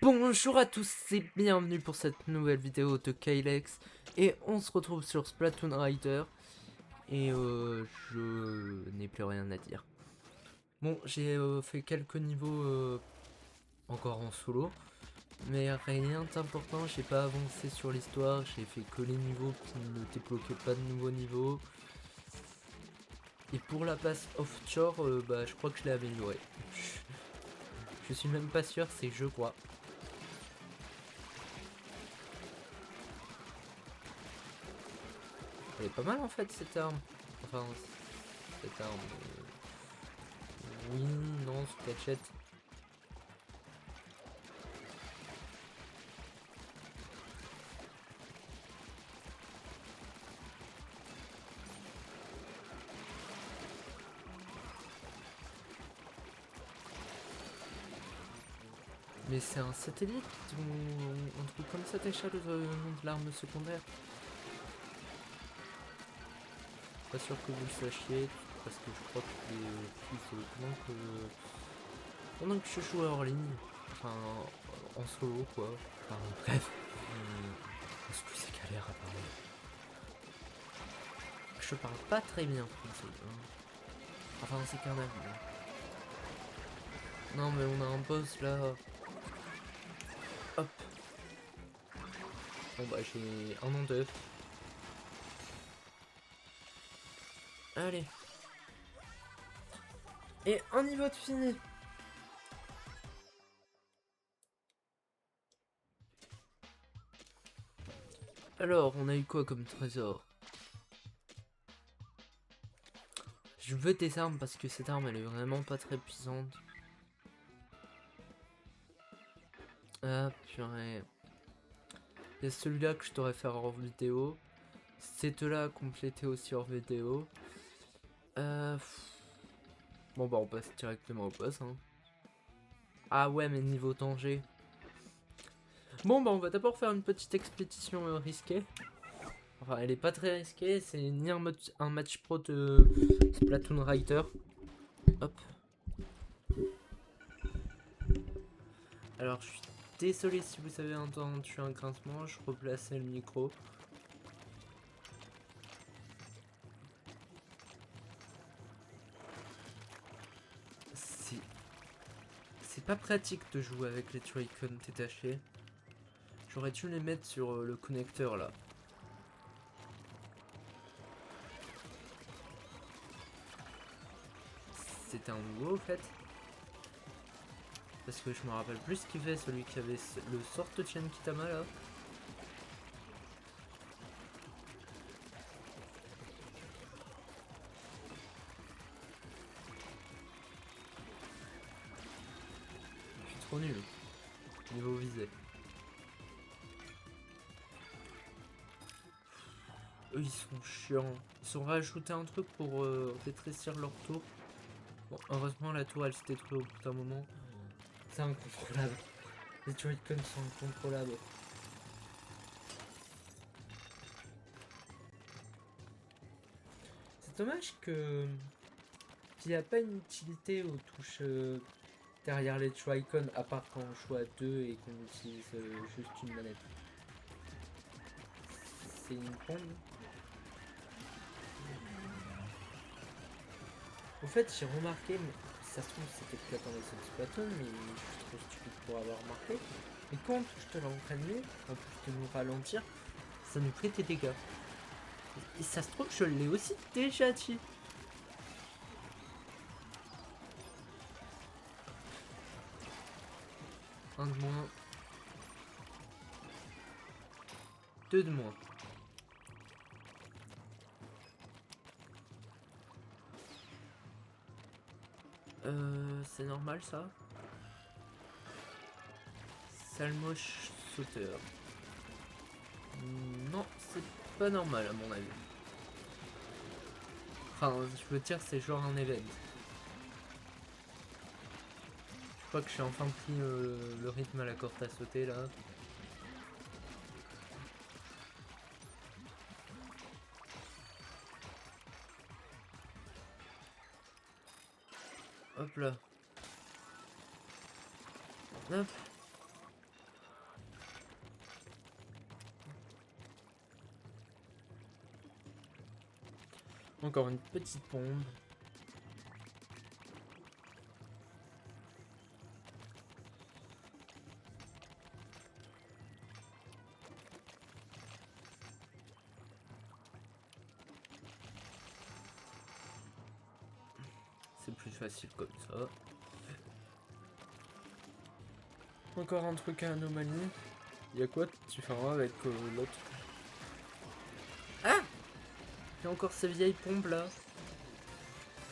Bonjour à tous et bienvenue pour cette nouvelle vidéo de Kailex. Et on se retrouve sur Splatoon Rider. Et je n'ai plus rien à dire. Bon, j'ai fait quelques niveaux encore en solo. Mais rien d'important, j'ai pas avancé sur l'histoire. J'ai fait que les niveaux qui ne débloquaient pas de nouveaux niveaux. Et pour la passe off-shore, bah, je crois que je l'ai améliorée. Je suis même pas sûr, c'est je crois. Elle est pas mal en fait cette arme. Enfin, cette arme. Oui, non, ce gadget. Mais c'est un satellite ou un truc comme ça t'échappe le nom de l'arme secondaire. Pas sûr que vous le sachiez, parce que je crois que les filles pendant que je joue hors ligne, enfin en solo quoi. Enfin bref. Parce que c'est galère à parler. Je parle pas très bien français. Hein. Enfin c'est qu'un avis. Hein. Non mais on a un boss là. Hop. Bon bah j'ai un an d'œuf. Allez. Et un niveau de fini. Alors, on a eu quoi comme trésor? Je veux tes armes parce que cette arme elle est vraiment pas très puissante. Ah purée. Il y a celui-là que je t'aurais fait hors vidéo. Cette là à compléter aussi hors vidéo. Bon bah on passe directement au boss. Hein. Ah ouais mais niveau danger. Bon bah on va d'abord faire une petite expédition risquée. Enfin elle est pas très risquée, c'est ni un match pro de Splatoon Rider. Hop. Alors je suis désolé si vous avez entendu un grincement, je replaçais le micro. C'est pas pratique de jouer avec les Joy-Con détachés. J'aurais dû les mettre sur le connecteur là. C'était un nouveau en fait. Parce que je me rappelle plus ce qu'il fait, celui qui avait le sort de Tien Kitama là. Je suis trop nul. Niveau visé. Eux ils sont chiants. Ils ont rajouté un truc pour rétrécir leur tour. Bon, heureusement la tour elle s'est détruite au bout d'un moment. C'est incontrôlable. Les Joy-Con sont incontrôlables. C'est dommage que qu'il n'y a pas une utilité aux touches derrière les Joy-Con à part quand on joue à deux et qu'on utilise juste une manette. C'est une pompe. Au fait, j'ai remarqué, mais ça se trouve c'était peut-être dans les autres Splatoon, mais je suis trop stupide pour avoir remarqué. Et quand on touche de l'entraînement, en plus de nous ralentir, ça nous fait des dégâts. Et ça se trouve, je l'ai aussi déjà dit. Un de moins. Deux de moins. C'est normal ça. Salmoche sauteur. Non, c'est pas normal à mon avis. Enfin, je veux dire, c'est genre un event. Je crois que j'ai enfin pris le rythme à la corde à sauter là. Hop là. Hop. Encore une petite bombe. C'est plus facile comme ça. Encore un truc à anomalie. Y'a quoi différent avec l'autre? Ah! Il y a encore ces vieilles pompes là.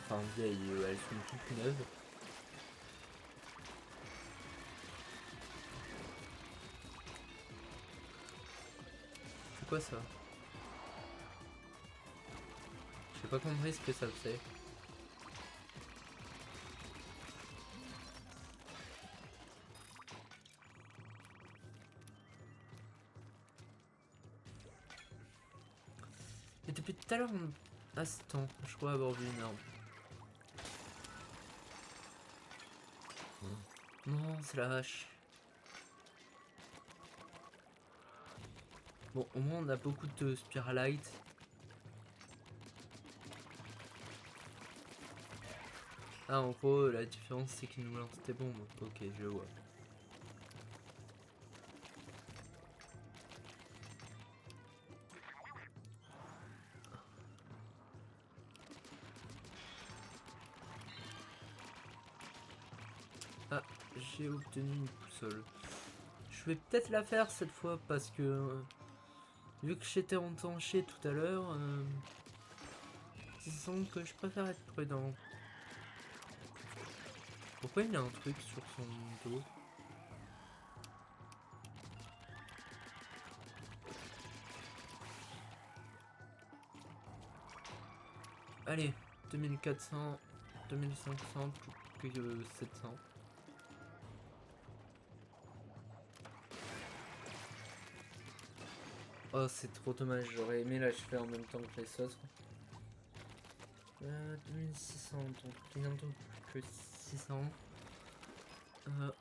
Enfin vieilles, elles sont toutes neuves. C'est quoi ça? J'ai pas compris ce que ça faisait. Et depuis tout à l'heure, ah c'est temps, je crois avoir vu une arme. Non, c'est la hache. Bon, au moins on a beaucoup de Spiralite. Ah, en gros, la différence c'est qu'il nous lance des bombes. Ok, je vois. Ah, j'ai obtenu une boussole. Je vais peut-être la faire cette fois parce que vu que j'étais entanché tout à l'heure, disons que je préfère être prudent. Pourquoi il a un truc sur son dos? Allez, 2400, 2500 plus que 700. Oh, c'est trop dommage, j'aurais aimé l'achever en même temps que les autres. 2600, donc bientôt plus que 600.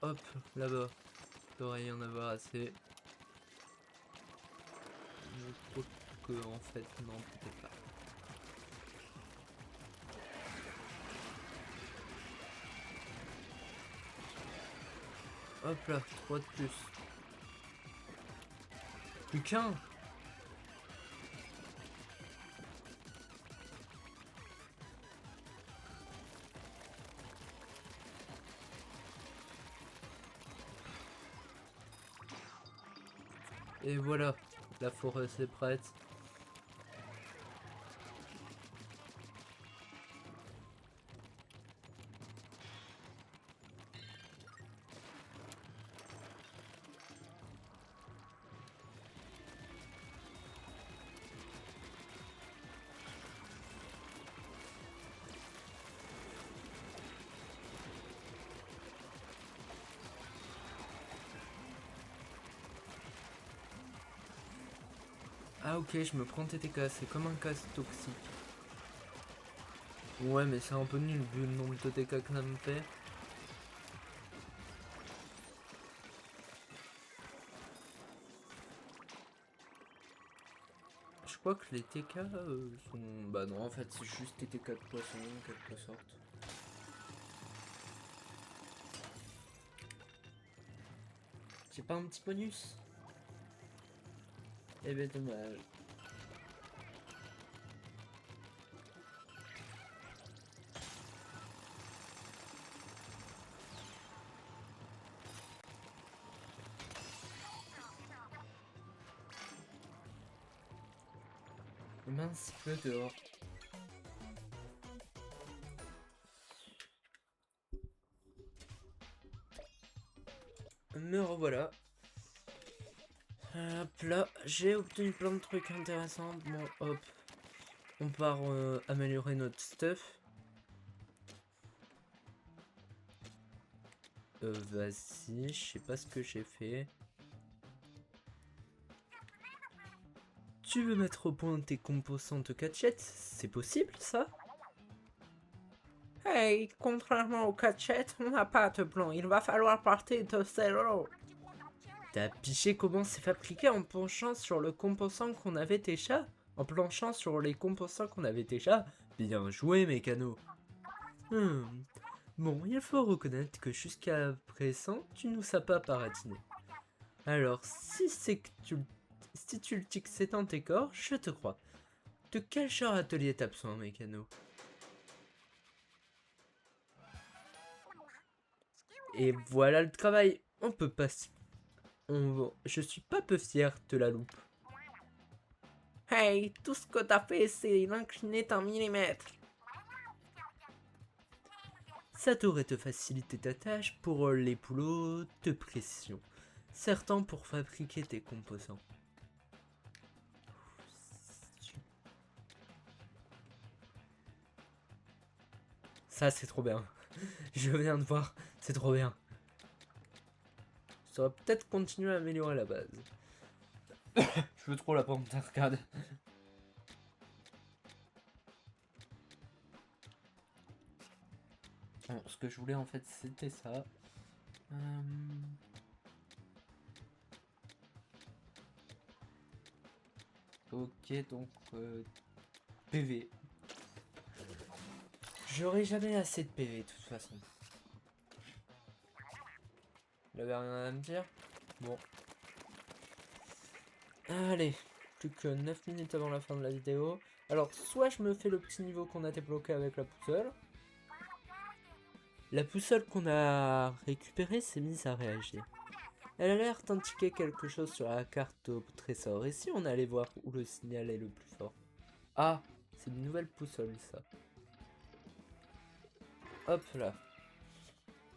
Hop, là-bas. Il devrait y en avoir assez. Je trouve que, en fait, non, peut-être pas. Hop là, 3 de plus. Plus qu'un. Et voilà, la forêt c'est prête. Ah ok, je me prends TTK, c'est comme un casse toxique. Ouais, mais c'est un peu nul vu le nombre de TK que ça me fait. Je crois que les TK sont... Bah non, en fait c'est juste les TK de poisson en quelque sorte. J'ai pas un petit bonus? Eh ben dommage. Mince, il pleut dehors. Me revoilà. Hop là, j'ai obtenu plein de trucs intéressants. Bon, hop. On part améliorer notre stuff. Vas-y, je sais pas ce que j'ai fait. Tu veux mettre au point tes composantes catchettes? C'est possible ça? Hey, contrairement aux catchettes, on n'a pas de plan. Il va falloir partir de zéro. T'as piché comment c'est fabriqué en penchant sur le composant qu'on avait déjà? en planchant sur les composants qu'on avait déjà. Bien joué, Mécano. Bon, il faut reconnaître que jusqu'à présent, tu nous as pas baratiné. Alors, si tu le dis que c'est dans tes corps, je te crois. De quel genre atelier t'as besoin, Mécano? Et voilà le travail. On peut pas... Je suis pas peu fier de la loupe. Hey, tout ce que t'as fait, c'est l'incliner d'un millimètre. Ça devrait te faciliter ta tâche pour les boulots de précision. Certains pour fabriquer tes composants. Ça, c'est trop bien. Je viens de voir, c'est trop bien. Ça va peut-être continuer à améliorer la base. Je veux trop la pompe d'arcade. Bon, ce que je voulais en fait, c'était ça. Ok, donc PV. J'aurai jamais assez de PV de toute façon. Il avait rien à me dire. Bon. Allez, plus que 9 minutes avant la fin de la vidéo. Alors, soit je me fais le petit niveau qu'on a débloqué avec la boussole. La boussole qu'on a récupérée s'est mise à réagir. Elle a l'air d'indiquer quelque chose sur la carte au trésor. Et si on allait voir où le signal est le plus fort? Ah, c'est une nouvelle boussole ça. Hop là.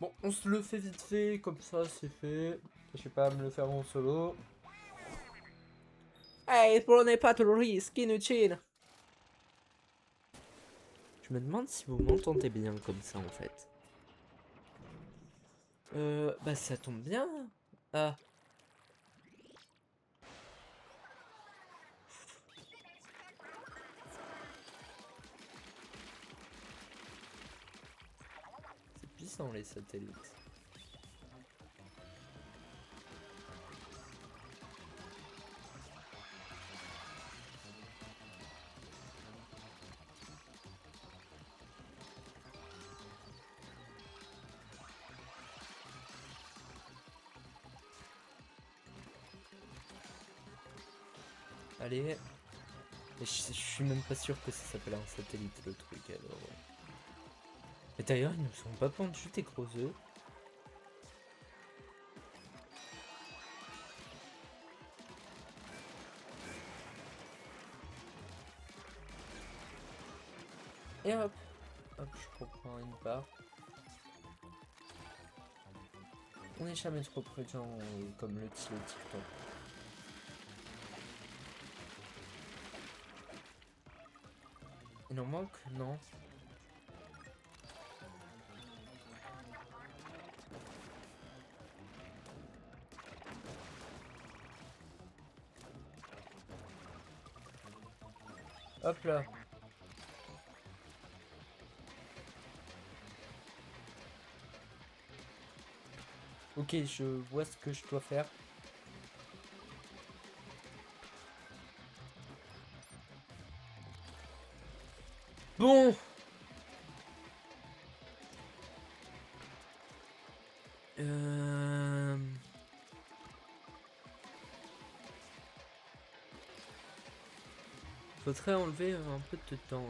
Bon, on se le fait vite fait, comme ça c'est fait. Je vais pas me le faire en solo. Hey, prenez pas de risque inutile. Je me demande si vous m'entendez bien comme ça en fait. Bah ça tombe bien. Ah. C'est puissant les satellites. Allez. Je suis même pas sûr que ça s'appelle un satellite le truc alors. Et d'ailleurs ils ne sont pas pendus tes gros œufs. Et hop. Hop, je reprends une barre. On n'est jamais trop prudent comme le TikTok. Il en manque? Non. Hop là. Ok, je vois ce que je dois faire. Bon. Faudrait enlever un peu de temps.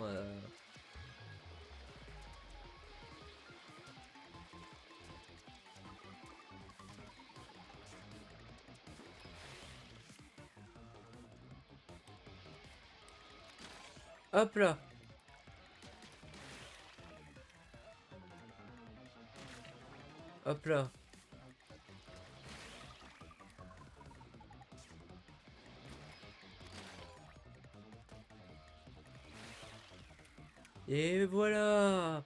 Hop là. Hop là. Et voilà.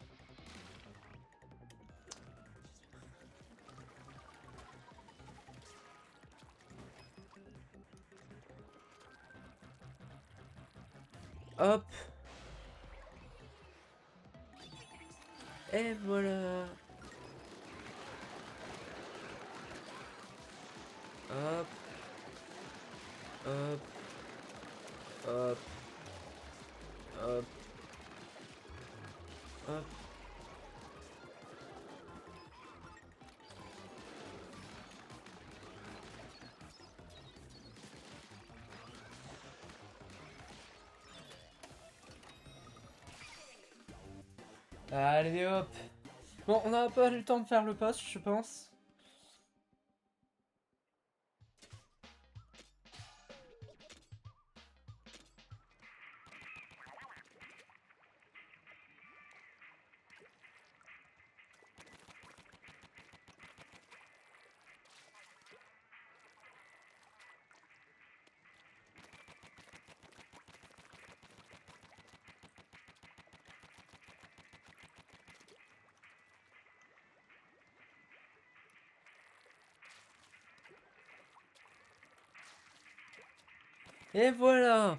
Hop. Et voilà. Hop. Hop. Hop. Allez hop. Bon, on n'a pas eu le temps de faire le post, je pense. Et voilà.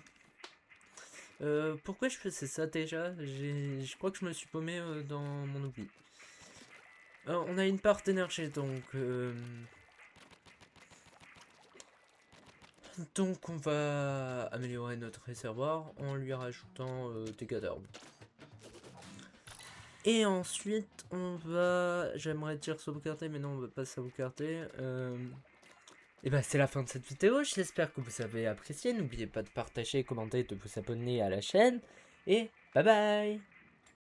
Pourquoi je faisais ça déjà? Je crois que je me suis paumé dans mon oubli. On a une part d'énergie donc on va améliorer notre réservoir en lui rajoutant des d'orbe. Et ensuite j'aimerais dire sauvegarder, mais non on va pas sauvegarder. Et bah c'est la fin de cette vidéo, j'espère que vous avez apprécié. N'oubliez pas de partager, commenter, de vous abonner à la chaîne. Et bye bye.